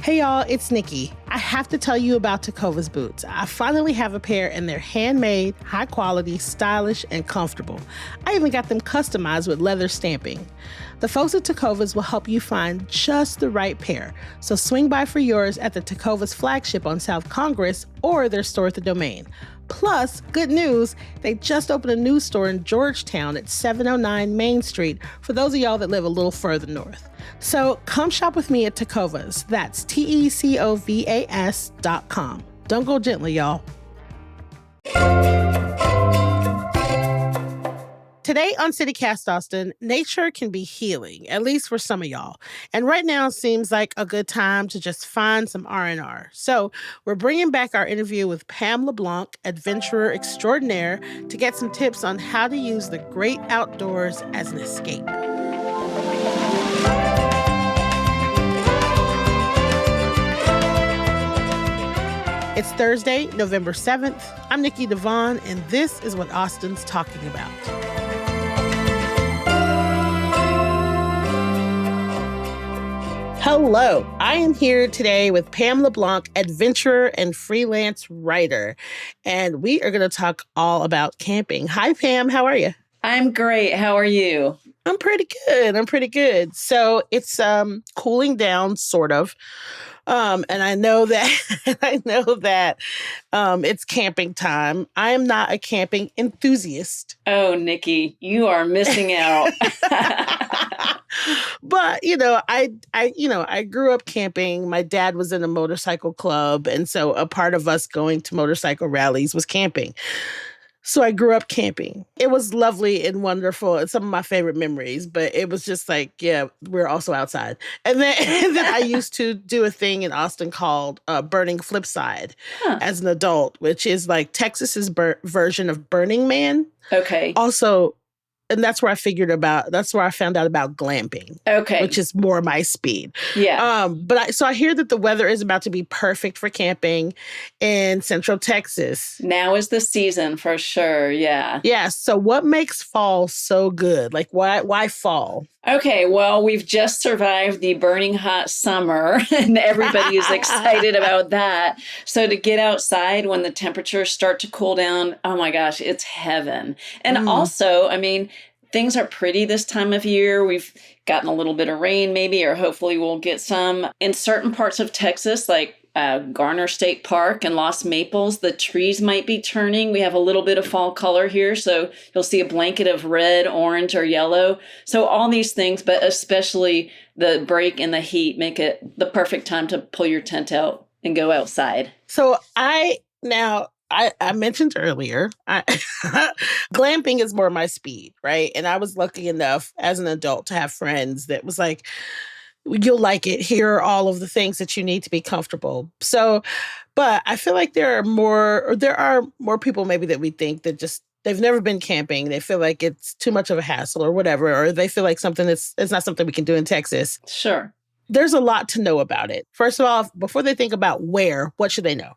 Hey y'all, it's Nikki. I have to tell you about Tecovas boots. I finally have a pair and they're handmade, high quality, stylish, and comfortable. I even got them customized with leather stamping. The folks at Tecovas will help you find just the right pair. So swing by for yours at the Tecovas flagship on South Congress or their store at the Domain. Plus, good news, they just opened a new store in Georgetown at 709 Main Street for those of y'all that live a little further north. So come shop with me at Tecovas. That's TECOVAS.com. Don't go gently, y'all. Today on CityCast Austin, nature can be healing, at least for some of y'all. And right now seems like a good time to just find some R&R. So we're bringing back our interview with Pam LeBlanc, adventurer extraordinaire, to get some tips on how to use the great outdoors as an escape. It's Thursday, November 7th. I'm Nikki Devon, and this is what Austin's talking about. Hello, I am here today with Pam LeBlanc, adventurer and freelance writer, and we are going to talk all about camping. Hi, Pam. How are you? I'm great. How are you? I'm pretty good. So it's cooling down, sort of. And I know that it's camping time. I am not a camping enthusiast. Oh, Nikki, you are missing out. But, I grew up camping. My dad was in a motorcycle club. And so a part of us going to motorcycle rallies was camping. So I grew up camping. It was lovely and wonderful. It's some of my favorite memories, but it was just like, yeah, we're also outside. And then I used to do a thing in Austin called Burning Flipside as an adult, which is like Texas's version of Burning Man. Okay. Also, and that's where I found out about glamping. Okay. Which is more my speed. Yeah. So I hear that the weather is about to be perfect for camping in Central Texas. Now is the season for sure. Yeah. Yeah. So what makes fall so good? Like why fall? Okay, well, we've just survived the burning hot summer and everybody is excited about that. So to get outside when the temperatures start to cool down, oh my gosh, it's heaven. And also, I mean, things are pretty this time of year. We've gotten a little bit of rain maybe, or hopefully we'll get some. In certain parts of Texas, like Garner State Park and Lost Maples, the trees might be turning. We have a little bit of fall color here, so you'll see a blanket of red, orange, or yellow. So all these things, but especially the break in the heat, make it the perfect time to pull your tent out and go outside. So I mentioned earlier, glamping is more my speed, right? And I was lucky enough as an adult to have friends that was like, you'll like it. Here are all of the things that you need to be comfortable. So, but I feel like there are more people maybe that we think that just, they've never been camping. They feel like it's too much of a hassle or whatever, or they feel like it's not something we can do in Texas. Sure. There's a lot to know about it. First of all, before they think about what should they know?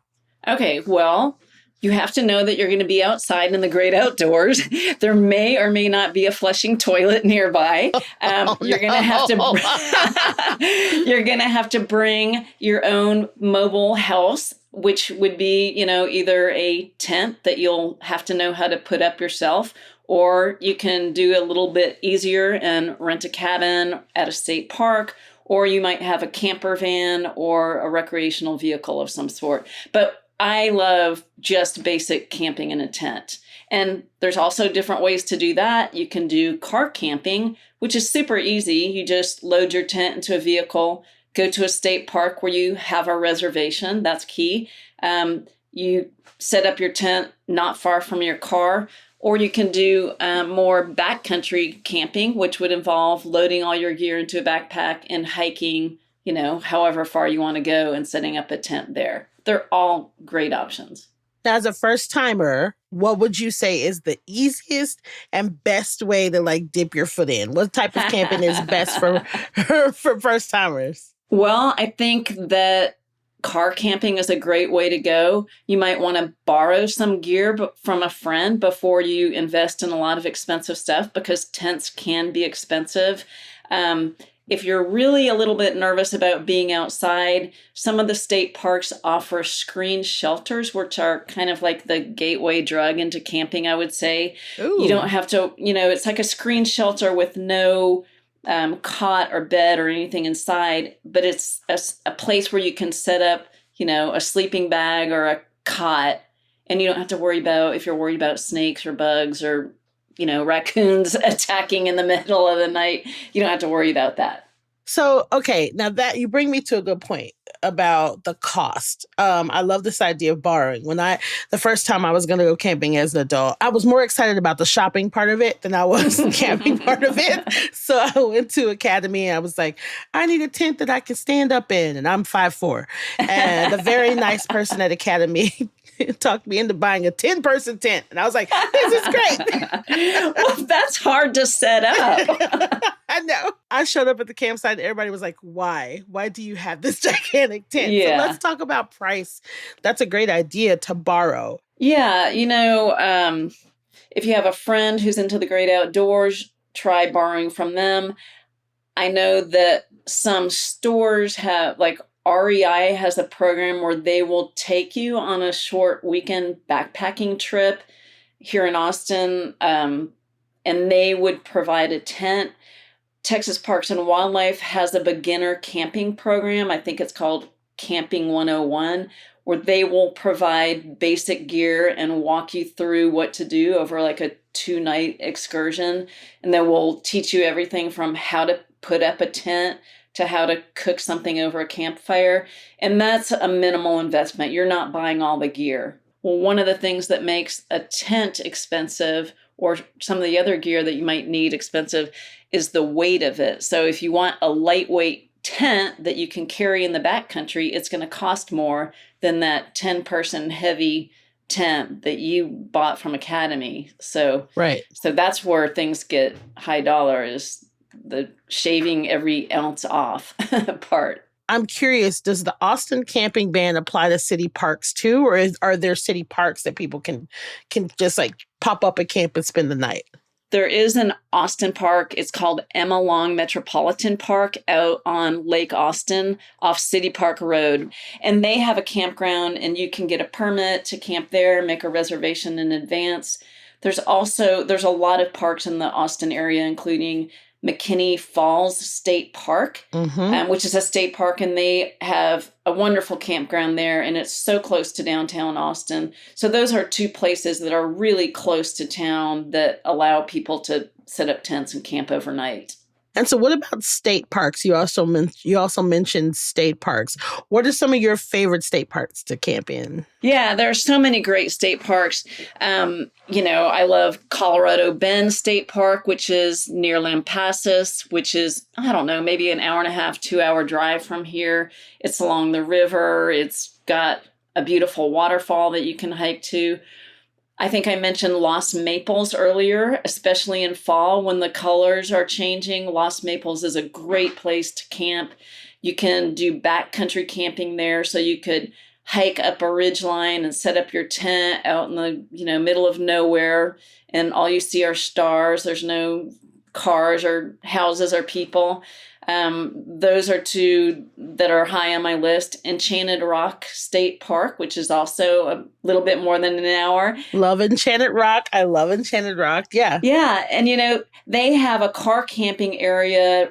Okay, well, you have to know that you're going to be outside in the great outdoors. There may or may not be a flushing toilet nearby. You're going to have to bring your own mobile house, which would be, either a tent that you'll have to know how to put up yourself, or you can do a little bit easier and rent a cabin at a state park, or you might have a camper van or a recreational vehicle of some sort. But I love just basic camping in a tent. And there's also different ways to do that. You can do car camping, which is super easy. You just load your tent into a vehicle, go to a state park where you have a reservation. That's key. You set up your tent not far from your car, or you can do more backcountry camping, which would involve loading all your gear into a backpack and hiking, however far you want to go and setting up a tent there. They're all great options. Now, as a first timer, what would you say is the easiest and best way to dip your foot in? What type of camping is best for first timers? Well, I think that car camping is a great way to go. You might want to borrow some gear from a friend before you invest in a lot of expensive stuff, because tents can be expensive. If you're really a little bit nervous about being outside, some of the state parks offer screen shelters, which are kind of like the gateway drug into camping, I would say. You don't Ooh. have to, it's like a screen shelter with no cot or bed or anything inside, but it's a place where you can set up, a sleeping bag or a cot, and you don't have to worry about if you're worried about snakes or bugs or raccoons attacking in the middle of the night. You don't have to worry about that. So, okay, now that you bring me to a good point about the cost. I love this idea of borrowing. The first time I was going to go camping as an adult, I was more excited about the shopping part of it than I was the camping part of it. So I went to Academy and I was like, I need a tent that I can stand up in. And I'm 5'4". And the very nice person at Academy talked me into buying a 10-person tent. And I was like, this is great. Well, that's hard to set up. I know. I showed up at the campsite and everybody was like, why? Why do you have this gigantic tent? Yeah. So let's talk about price. That's a great idea to borrow. Yeah. If you have a friend who's into the great outdoors, try borrowing from them. I know that some stores have, like REI has a program where they will take you on a short weekend backpacking trip here in Austin, and they would provide a tent. Texas Parks and Wildlife has a beginner camping program. I think it's called Camping 101, where they will provide basic gear and walk you through what to do over like a 2-night excursion. And they will teach you everything from how to put up a tent to how to cook something over a campfire. And that's a minimal investment. You're not buying all the gear. Well, one of the things that makes a tent expensive, or some of the other gear that you might need expensive, is the weight of it. So if you want a lightweight tent that you can carry in the backcountry, it's going to cost more than that 10-person heavy tent that you bought from Academy. So that's where things get high dollar, is the shaving every ounce off part. I'm curious, does the Austin camping ban apply to city parks too? Or are there city parks that people can just like pop up at camp and spend the night? There is an Austin park. It's called Emma Long Metropolitan Park out on Lake Austin off City Park Road. And they have a campground and you can get a permit to camp there, make a reservation in advance. There's a lot of parks in the Austin area, including McKinney Falls State Park, which is a state park, and they have a wonderful campground there, and it's so close to downtown Austin. So those are two places that are really close to town that allow people to set up tents and camp overnight. And so what about state parks? You also mentioned state parks. What are some of your favorite state parks to camp in? Yeah, there are so many great state parks. I love Colorado Bend State Park, which is near Lampasas, which is, I don't know, maybe an 1.5, 2-hour drive from here. It's along the river. It's got a beautiful waterfall that you can hike to. I think I mentioned Lost Maples earlier, especially in fall when the colors are changing. Lost Maples is a great place to camp. You can do backcountry camping there, so you could hike up a ridgeline and set up your tent out in the middle of nowhere, and all you see are stars. There's no cars or houses or people. Those are two that are high on my list. Enchanted Rock State Park, which is also a little bit more than an hour. Love Enchanted Rock. I love Enchanted Rock. Yeah. Yeah. And, they have a car camping area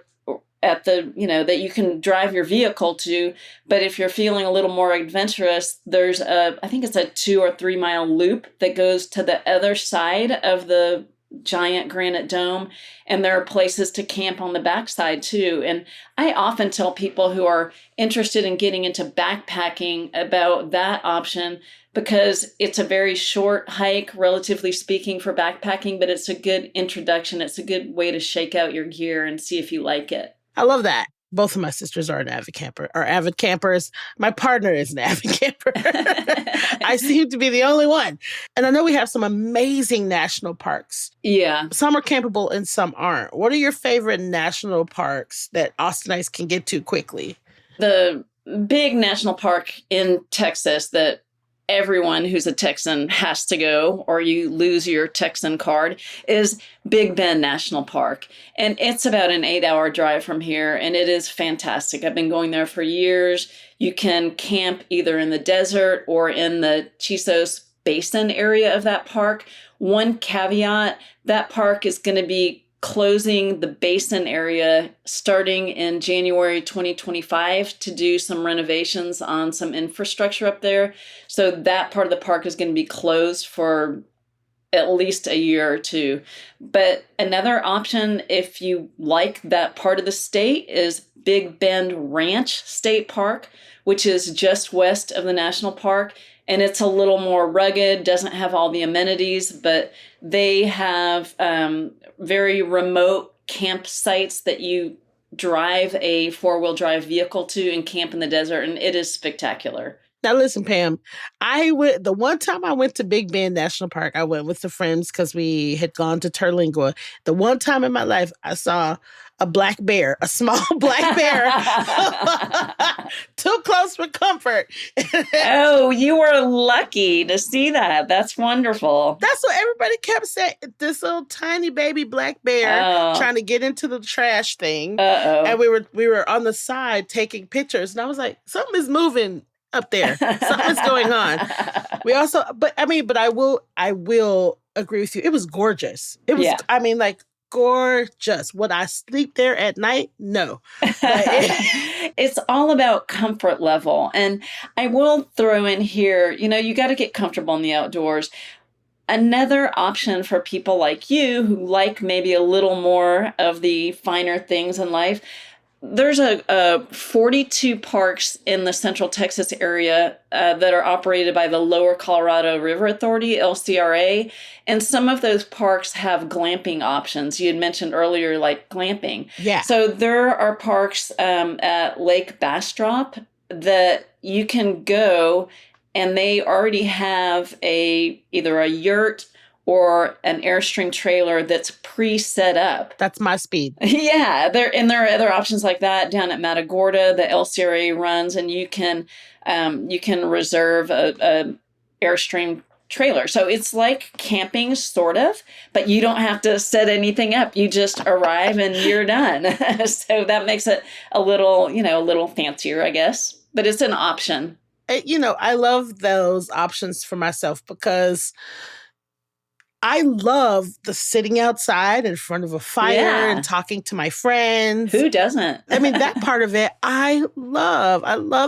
at that you can drive your vehicle to. But if you're feeling a little more adventurous, there's I think it's a 2 or 3 mile loop that goes to the other side of the giant granite dome, and there are places to camp on the backside too. And I often tell people who are interested in getting into backpacking about that option, because it's a very short hike, relatively speaking, for backpacking, but it's a good introduction. It's a good way to shake out your gear and see if you like it. I love that. Both of my sisters are avid campers. My partner is an avid camper. I seem to be the only one. And I know we have some amazing national parks. Yeah. Some are campable and some aren't. What are your favorite national parks that Austinites can get to quickly? The big national park in Texas that everyone who's a Texan has to go or you lose your Texan card, is Big Bend National Park. And it's about an 8-hour drive from here, and it is fantastic. I've been going there for years. You can camp either in the desert or in the Chisos Basin area of that park. One caveat, that park is going to be closing the basin area starting in January 2025 to do some renovations on some infrastructure up there. So that part of the park is going to be closed for at least a year or two. But another option, if you like that part of the state, is Big Bend Ranch State Park, which is just west of the national park. And it's a little more rugged, doesn't have all the amenities, but they have very remote campsites that you drive a 4-wheel drive vehicle to and camp in the desert, and it is spectacular. Now listen, Pam, the one time I went to Big Bend National Park, I went with the friends because we had gone to Terlingua. The one time in my life I saw a black bear, a small black bear, too close for comfort. Oh, you were lucky to see that. That's wonderful. That's what everybody kept saying. This little tiny baby black bear trying to get into the trash thing. And we were on the side taking pictures, and I was like, something is moving up there. Something's going on. But I will agree with you. It was gorgeous. It was, gorgeous. Would I sleep there at night? No. It's all about comfort level. And I will throw in here, you got to get comfortable in the outdoors. Another option for people like you who like maybe a little more of the finer things in life, there's 42 parks in the Central Texas area that are operated by the Lower Colorado River Authority, LCRA, and some of those parks have glamping options. You had mentioned earlier, like glamping. Yeah. So there are parks at Lake Bastrop that you can go, and they already have either a yurt or an Airstream trailer that's pre-set up. That's my speed. Yeah, there are other options like that down at Matagorda. The LCRA runs, and you can reserve a Airstream trailer. So it's like camping, sort of, but you don't have to set anything up. You just arrive and you're done. So that makes it a little fancier, I guess. But it's an option. I love those options for myself because I love the sitting outside in front of a fire and talking to my friends. Who doesn't? That part of it, I love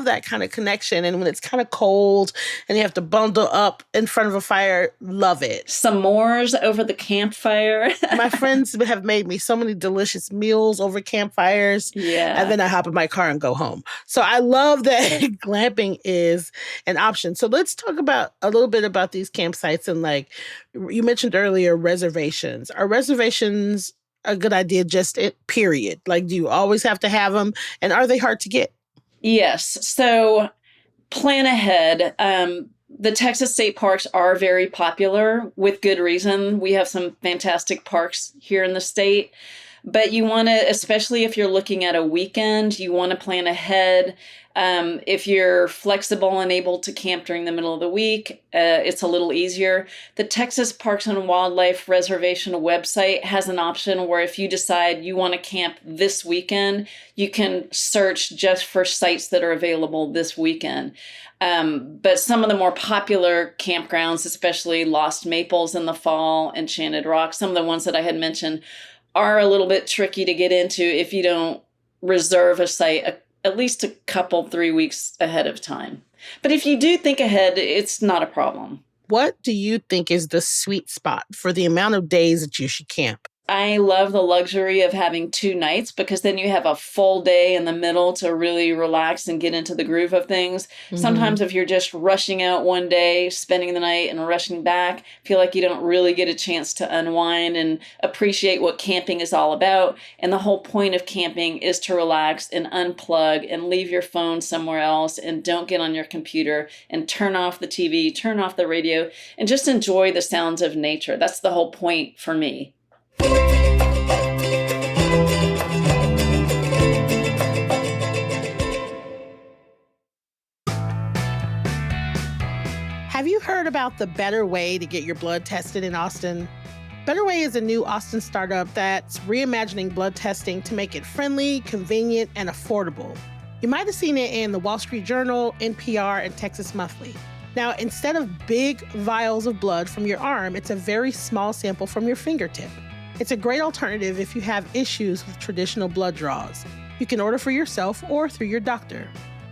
that kind of connection. And when it's kind of cold and you have to bundle up in front of a fire, love it. S'mores over the campfire. My friends have made me so many delicious meals over campfires. Yeah. And then I hop in my car and go home. So I love that glamping is an option. So let's talk about a little bit about these campsites. And you mentioned earlier, reservations. Are reservations a good idea period? Do you always have to have them? And are they hard to get? Yes. So plan ahead. The Texas state parks are very popular with good reason. We have some fantastic parks here in the state. But you want to, especially if you're looking at a weekend, you want to plan ahead. If you're flexible and able to camp during the middle of the week, it's a little easier. The Texas Parks and Wildlife Reservation website has an option where if you decide you want to camp this weekend, you can search just for sites that are available this weekend. But some of the more popular campgrounds, especially Lost Maples in the fall, Enchanted Rock, some of the ones that I had mentioned are a little bit tricky to get into if you don't reserve a site at least a couple, 3 weeks ahead of time. But if you do think ahead, it's not a problem. What do you think is the sweet spot for the amount of days that you should camp? I love the luxury of having 2 nights because then you have a full day in the middle to really relax and get into the groove of things. Mm-hmm. Sometimes if you're just rushing out one day, spending the night and rushing back, feel like you don't really get a chance to unwind and appreciate what camping is all about. And the whole point of camping is to relax and unplug and leave your phone somewhere else and don't get on your computer and turn off the TV, turn off the radio, and just enjoy the sounds of nature. That's the whole point for me. Have you heard about the Better Way to get your blood tested in Austin? Better Way is a new Austin startup that's reimagining blood testing to make it friendly, convenient, and affordable. You might have seen it in the Wall Street Journal, NPR, and Texas Monthly. Now, instead of big vials of blood from your arm, it's a very small sample from your fingertip. It's a great alternative if you have issues with traditional blood draws. You can order for yourself or through your doctor.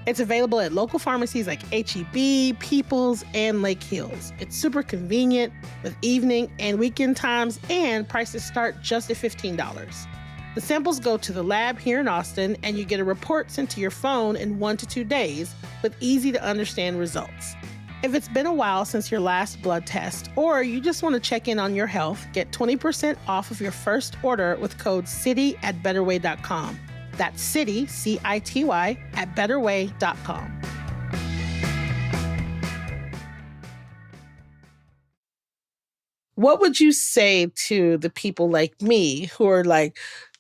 It's available at local pharmacies like H-E-B, Peoples, and Lake Hills. It's super convenient with evening and weekend times, and prices start just at $15. The samples go to the lab here in Austin, and you get a report sent to your phone in 1 to 2 days with easy-to-understand results. If it's been a while since your last blood test, or you just want to check in on your health, get 20% off of your first order with code CITY@betterway.com. That's CITY, C-I-T-Y, at betterway.com. What would you say to the people like me who are like,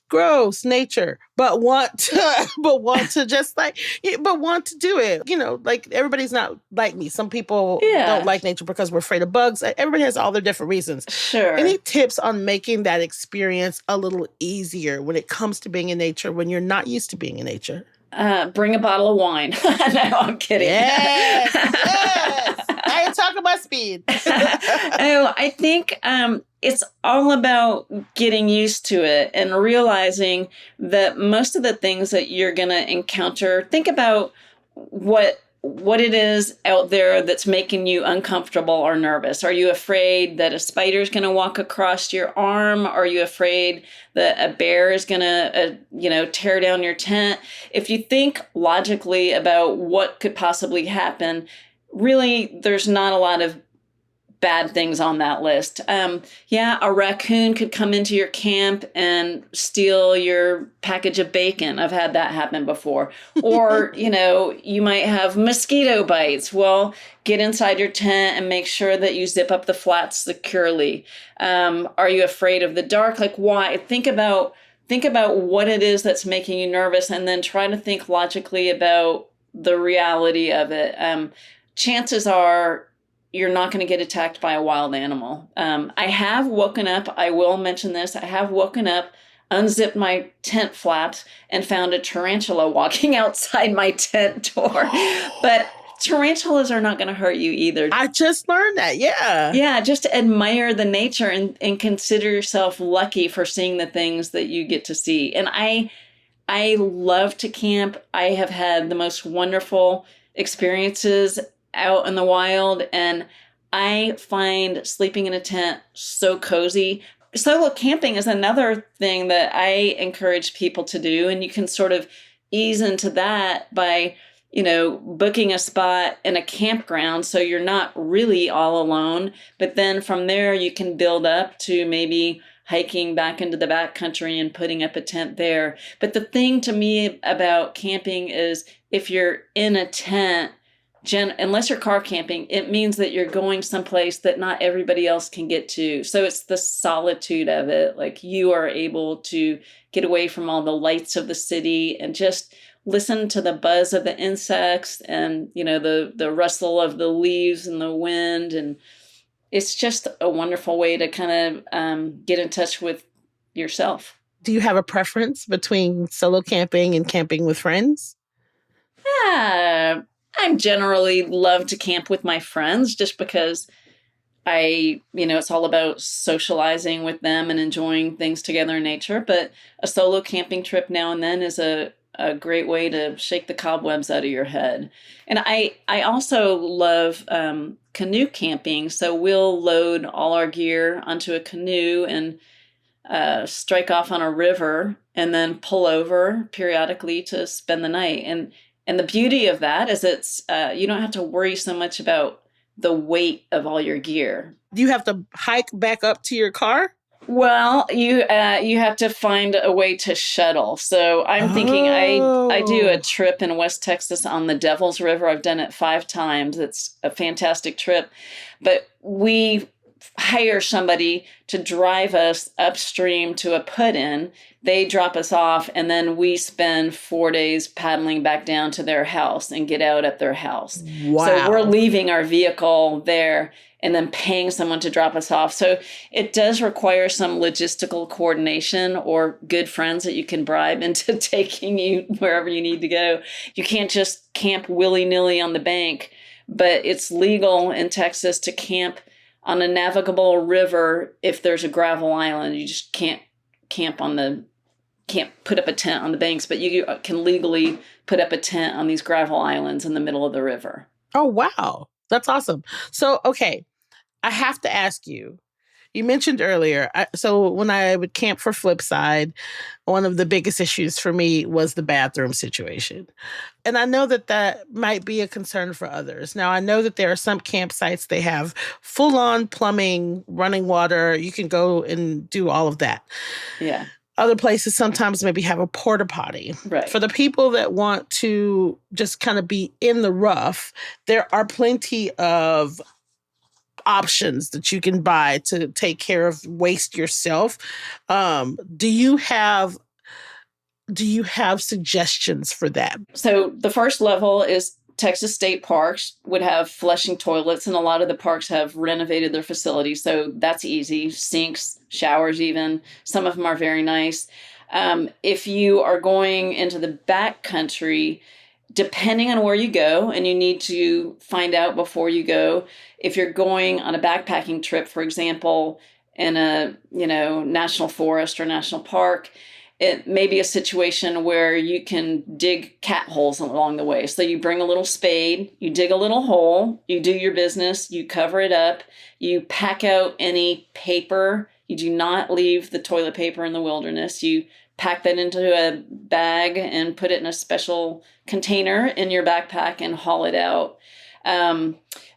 gross nature, but want to just like, but want to do it? You know, like everybody's not like me. Some people don't like nature because we're afraid of bugs. Everybody has all their different reasons. Sure. Any tips on making that experience a little easier when it comes to being in nature when you're not used to being in nature? Bring a bottle of wine. No, I'm kidding. Yes, yes. I ain't talking about speed. I think it's all about getting used to it and realizing that most of the things that you're going to encounter, think about what it is out there that's making you uncomfortable or nervous. Are you afraid that a spider is going to walk across your arm? Are you afraid that a bear is going to, tear down your tent? If you think logically about what could possibly happen, really, there's not a lot of bad things on that list. A raccoon could come into your camp and steal your package of bacon. I've had that happen before. Or, you might have mosquito bites. Well, get inside your tent and make sure that you zip up the flaps securely. Are you afraid of the dark? Like, why? Think about what it is that's making you nervous, and then try to think logically about the reality of it. Chances are you're not going to get attacked by a wild animal. I have woken up, I will mention this, I have woken up, unzipped my tent flaps, and found a tarantula walking outside my tent door. But tarantulas are not going to hurt you either. I just learned that, yeah. Yeah, just admire the nature and consider yourself lucky for seeing the things that you get to see. And I love to camp. I have had the most wonderful experiences out in the wild, and I find sleeping in a tent so cozy. Solo camping is another thing that I encourage people to do, and you can sort of ease into that by, booking a spot in a campground so you're not really all alone, but then from there you can build up to maybe hiking back into the backcountry and putting up a tent there. But the thing to me about camping is if you're in a tent, unless you're car camping, it means that you're going someplace that not everybody else can get to. So it's the solitude of it. Like, you are able to get away from all the lights of the city and just listen to the buzz of the insects and, the rustle of the leaves and the wind. And it's just a wonderful way to kind of get in touch with yourself. Do you have a preference between solo camping and camping with friends? I generally love to camp with my friends just because it's all about socializing with them and enjoying things together in nature. But a solo camping trip now and then is a great way to shake the cobwebs out of your head. And I also love canoe camping. So we'll load all our gear onto a canoe and strike off on a river and then pull over periodically to spend the night. And the beauty of that is it's you don't have to worry so much about the weight of all your gear. Do you have to hike back up to your car? Well, you have to find a way to shuttle. So I'm thinking I do a trip in West Texas on the Devil's River. I've done it 5 times. It's a fantastic trip. But we hire somebody to drive us upstream to a put-in. They drop us off, and then we spend 4 days paddling back down to their house and get out at their house. Wow. So we're leaving our vehicle there and then paying someone to drop us off. So it does require some logistical coordination or good friends that you can bribe into taking you wherever you need to go. You can't just camp willy-nilly on the bank, but it's legal in Texas to camp on a navigable river if there's a gravel island. You just can't put up a tent on the banks, but you can legally put up a tent on these gravel islands in the middle of the river. Oh, wow. That's awesome. So, okay, I have to ask you, you mentioned earlier, so when I would camp for Flipside, one of the biggest issues for me was the bathroom situation. And I know that that might be a concern for others. Now, I know that there are some campsites, they have full-on plumbing, running water. You can go and do all of that. Yeah. Other places sometimes maybe have a porta potty. Right. For the people that want to just kind of be in the rough, there are plenty of options that you can buy to take care of waste yourself. Do you have suggestions for that? So the first level is Texas state parks would have flushing toilets, and a lot of the parks have renovated their facilities. So that's easy. Sinks, showers even. Some of them are very nice. If you are going into the back country, depending on where you go, and you need to find out before you go, if you're going on a backpacking trip, for example, in a national forest or national park, it may be a situation where you can dig cat holes along the way. So you bring a little spade, you dig a little hole, you do your business, you cover it up, you pack out any paper. You do not leave the toilet paper in the wilderness. You pack that into a bag and put it in a special container in your backpack and haul it out.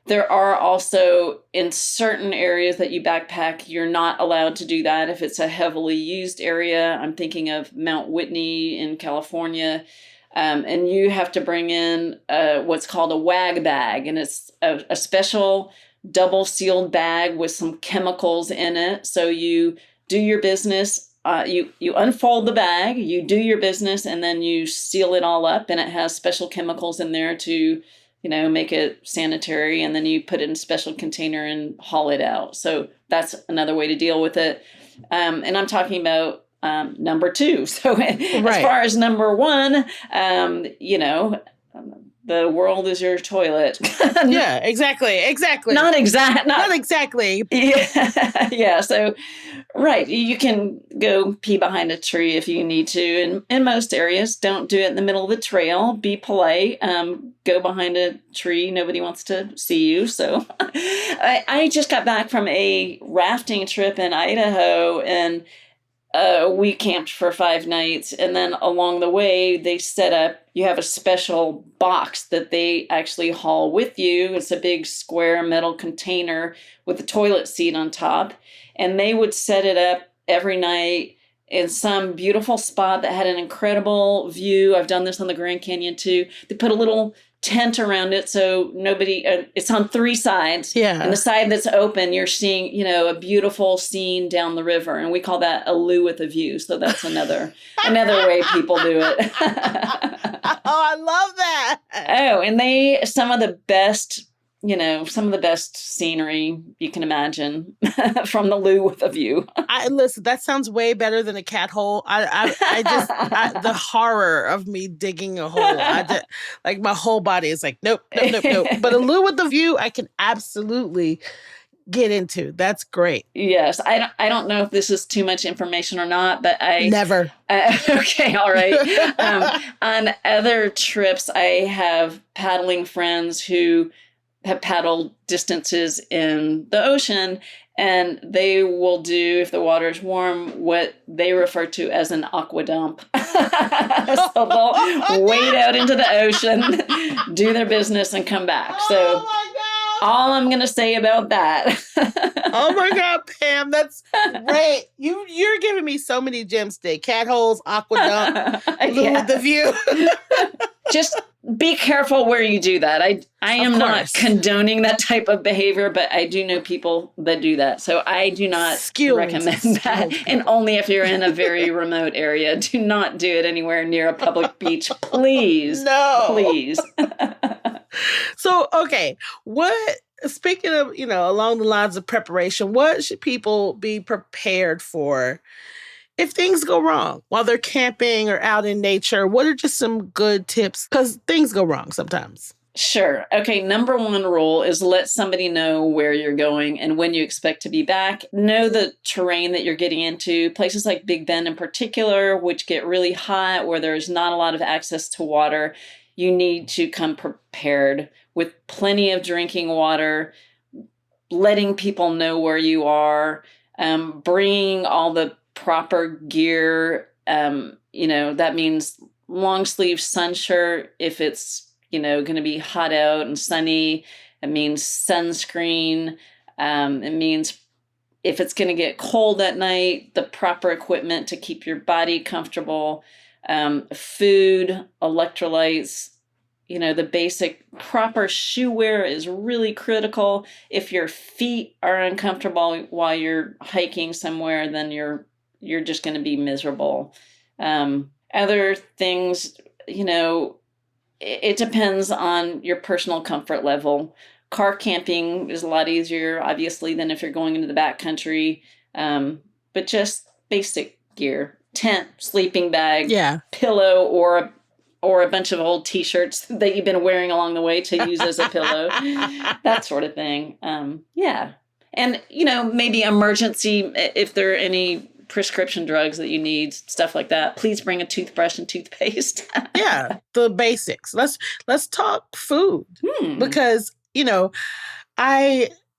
There are also, in certain areas that you backpack, you're not allowed to do that if it's a heavily used area. I'm thinking of Mount Whitney in California. And you have to bring in what's called a WAG bag. And it's a special double sealed bag with some chemicals in it. So you do your business. You unfold the bag, you do your business, and then you seal it all up. And it has special chemicals in there to make it sanitary, and then you put it in a special container and haul it out. So that's another way to deal with it. And I'm talking about number two. So as far as number one, the world is your toilet. Yeah, exactly. Not exactly. Yeah. So, right. You can go pee behind a tree if you need to. And in most areas, don't do it in the middle of the trail. Be polite. Go behind a tree. Nobody wants to see you. So I just got back from a rafting trip in Idaho, and we camped for 5 nights, and then along the way you have a special box that they actually haul with you. It's a big square metal container with a toilet seat on top, and they would set it up every night in some beautiful spot that had an incredible view. I've done this on the Grand Canyon too. They put a little tent around it so nobody, it's on 3 sides. Yeah. And the side that's open, you're seeing, a beautiful scene down the river. And we call that a loo with a view. So that's another way people do it. Oh, I love that. Oh, and some of the best scenery you can imagine from the loo with a view. Listen, that sounds way better than a cat hole. The horror of me digging a hole. My whole body is like, nope. But a loo with a view, I can absolutely get into. That's great. Yes. I don't know if this is too much information or not, but Never. Okay. All right. On other trips, I have paddling friends who have paddled distances in the ocean, and they will do, if the water is warm, what they refer to as an aqua dump. So they'll wade out into the ocean, do their business, and come back. So all I'm going to say about that. Oh my God, Pam, that's great. You're giving me so many gems today. Cat holes, aqueduct, Lou with the view. Just be careful where you do that. I am not condoning that type of behavior, but I do know people that do that. So I do not recommend that. And only if you're in a very remote area. Do not do it anywhere near a public beach, please. No. Please. So, okay, speaking of, along the lines of preparation, what should people be prepared for if things go wrong while they're camping or out in nature? What are just some good tips? Because things go wrong sometimes. Sure. Okay. Number one rule is let somebody know where you're going and when you expect to be back. Know the terrain that you're getting into. Places like Big Bend in particular, which get really hot, where there's not a lot of access to water. You need to come prepared with plenty of drinking water, letting people know where you are, bringing all the proper gear. That means long sleeve sun shirt if it's, going to be hot out and sunny. It means sunscreen. It means if it's going to get cold at night, the proper equipment to keep your body comfortable. Food, electrolytes, the basic proper shoe wear is really critical. If your feet are uncomfortable while you're hiking somewhere, then you're just going to be miserable. Other things, it depends on your personal comfort level. Car camping is a lot easier, obviously, than if you're going into the backcountry. But just basic gear. Tent, sleeping bag, pillow, or a bunch of old T-shirts that you've been wearing along the way to use as a pillow, that sort of thing. And, maybe emergency, if there are any prescription drugs that you need, stuff like that. Please bring a toothbrush and toothpaste. Yeah, the basics. Let's talk food because,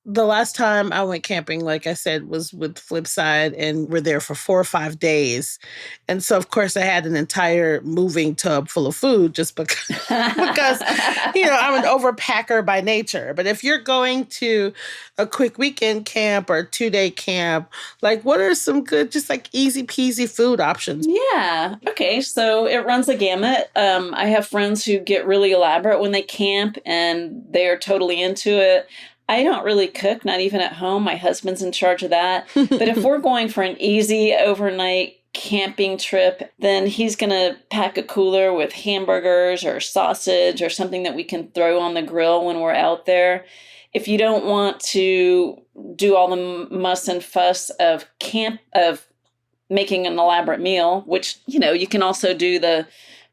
the last time I went camping, like I said, was with Flipside, and we're there for 4 or 5 days. And so, of course, I had an entire moving tub full of food just because, I'm an overpacker by nature. But if you're going to a quick weekend camp or a 2-day camp, what are some good, just easy peasy food options? Yeah. Okay. So it runs the gamut. I have friends who get really elaborate when they camp and they are totally into it. I don't really cook, not even at home. My husband's in charge of that. But if we're going for an easy overnight camping trip, then he's going to pack a cooler with hamburgers or sausage or something that we can throw on the grill when we're out there. If you don't want to do all the muss and fuss of making an elaborate meal, which, you can also do the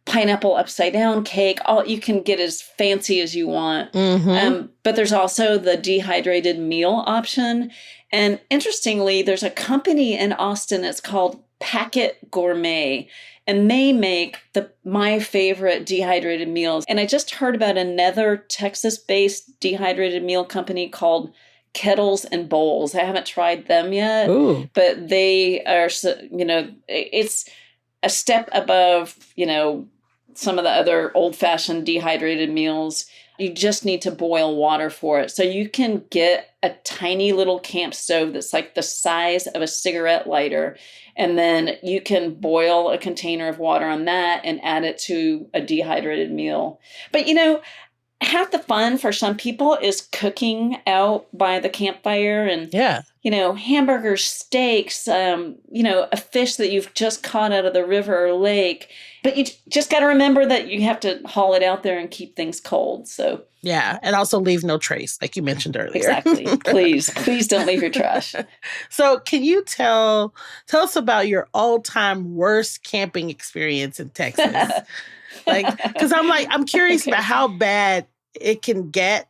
pineapple upside down cake. You can get as fancy as you want. Mm-hmm. But there's also the dehydrated meal option. And interestingly, there's a company in Austin. It's called Packet Gourmet. And they make my favorite dehydrated meals. And I just heard about another Texas-based dehydrated meal company called Kettles and Bowls. I haven't tried them yet. Ooh. But they are, it's a step above, some of the other old-fashioned dehydrated meals. You just need to boil water for it. So you can get a tiny little camp stove that's like the size of a cigarette lighter. And then you can boil a container of water on that and add it to a dehydrated meal. But, half the fun for some people is cooking out by the campfire and, hamburgers, steaks, a fish that you've just caught out of the river or lake. But you just got to remember that you have to haul it out there and keep things cold. So yeah, and also leave no trace, like you mentioned earlier. Exactly. Please don't leave your trash. So can you tell us about your all-time worst camping experience in Texas? Because I'm curious about how bad it can get.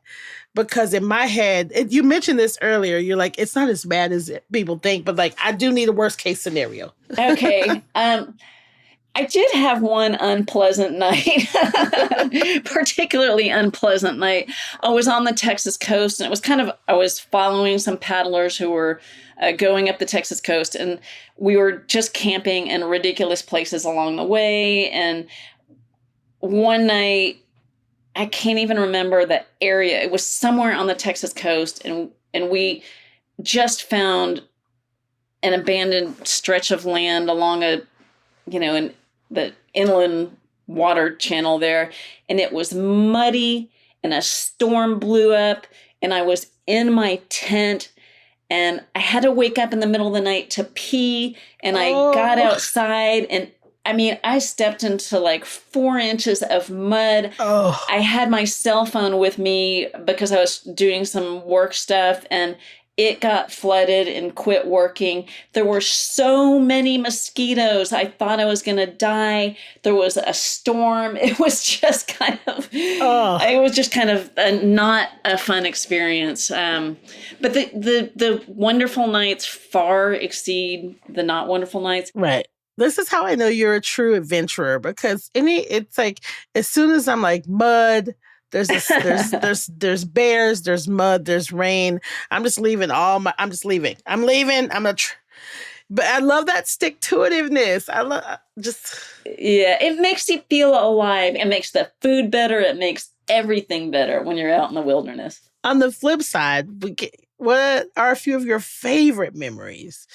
Because in my head, you mentioned this earlier, you're like, it's not as bad as people think, but I do need a worst case scenario. Okay. I did have one unpleasant night, particularly unpleasant night. I was on the Texas coast, and it was I was following some paddlers who were going up the Texas coast, and we were just camping in ridiculous places along the way. And one night, I can't even remember the area. It was somewhere on the Texas coast, and we just found an abandoned stretch of land along in the inland water channel there. And it was muddy and a storm blew up and I was in my tent and I had to wake up in the middle of the night to pee. And I got outside and I stepped into like 4 inches of mud. I had my cell phone with me because I was doing some work stuff and it got flooded and quit working. There were so many mosquitoes. I thought I was going to die. There was a storm. It was just kind of not a fun experience. But the wonderful nights far exceed the not wonderful nights. Right. This is how I know you're a true adventurer, because it's like, as soon as I'm like mud, there's bears, there's mud, there's rain. I'm just leaving I'm leaving. But I love that stick-to-itiveness. Yeah, it makes you feel alive. It makes the food better. It makes everything better when you're out in the wilderness. On the flip side, what are a few of your favorite memories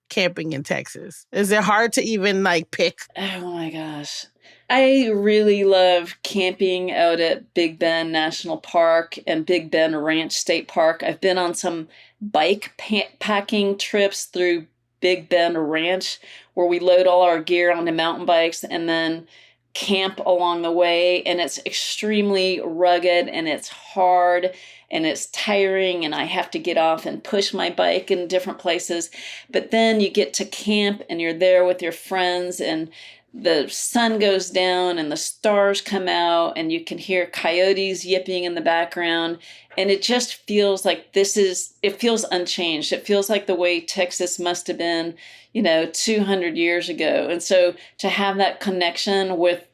camping in Texas? Is it hard to even pick? Oh my gosh. I really love camping out at Big Bend National Park and Big Bend Ranch State Park. I've been on some bike packing trips through Big Bend Ranch where we load all our gear onto mountain bikes and then camp along the way. And it's extremely rugged and it's hard and it's tiring and I have to get off and push my bike in different places. But then you get to camp and you're there with your friends and the sun goes down and the stars come out and you can hear coyotes yipping in the background. And it just feels like it feels unchanged. It feels like the way Texas must have been, 200 years ago. And so to have that connection with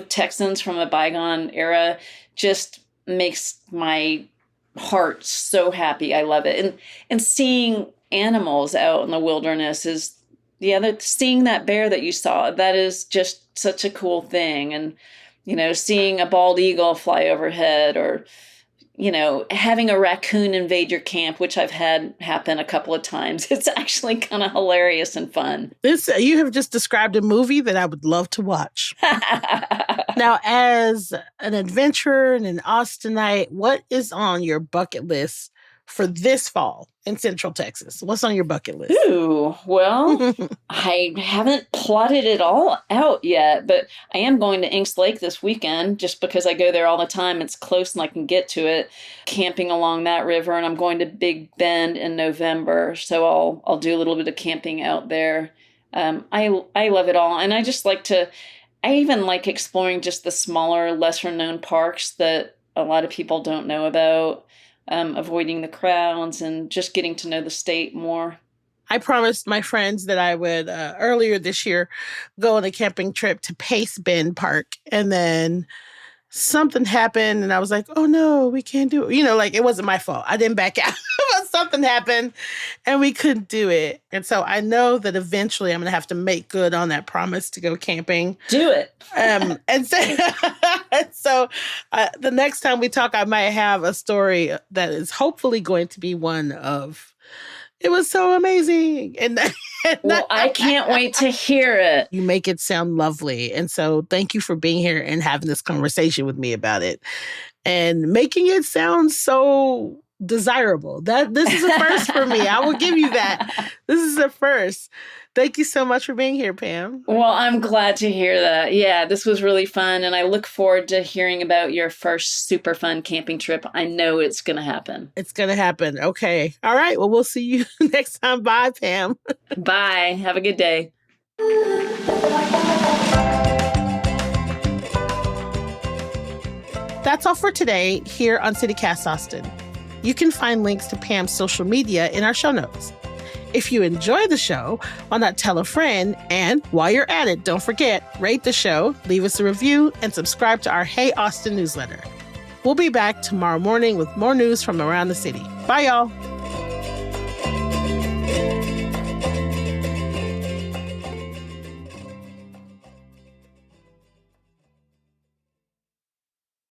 Texans from a bygone era just makes my heart so happy. I love it. And seeing animals out in the wilderness seeing that bear that you saw, that is just such a cool thing. And, seeing a bald eagle fly overhead or, having a raccoon invade your camp, which I've had happen a couple of times. It's actually kind of hilarious and fun. You have just described a movie that I would love to watch. Now, as an adventurer and an Austinite, what is on your bucket list for this fall in Central Texas? What's on your bucket list? Ooh, well, I haven't plotted it all out yet, but I am going to Inks Lake this weekend just because I go there all the time. It's close and I can get to it, camping along that river, and I'm going to Big Bend in November, so I'll do a little bit of camping out there. I love it all, and I even like exploring just the smaller, lesser-known parks that a lot of people don't know about. Avoiding the crowds and just getting to know the state more. I promised my friends that I would, earlier this year, go on a camping trip to Pace Bend Park. And then something happened and I was like, oh no, we can't do it. It wasn't my fault. I didn't back out. But something happened and we couldn't do it. And so I know that eventually I'm going to have to make good on that promise to go camping. Do it. So the next time we talk, I might have a story that is hopefully going to be one of, it was so amazing. Well, I can't wait to hear it. You make it sound lovely. And so thank you for being here and having this conversation with me about it and making it sound so desirable. This is a first for me. I will give you that. This is a first. Thank you so much for being here, Pam. Well, I'm glad to hear that. Yeah, this was really fun. And I look forward to hearing about your first super fun camping trip. I know it's going to happen. It's going to happen. Okay. All right. Well, we'll see you next time. Bye, Pam. Bye. Have a good day. That's all for today here on CityCast Austin. You can find links to Pam's social media in our show notes. If you enjoy the show, why not tell a friend? And while you're at it, don't forget, rate the show, leave us a review, and subscribe to our Hey Austin newsletter. We'll be back tomorrow morning with more news from around the city. Bye, y'all.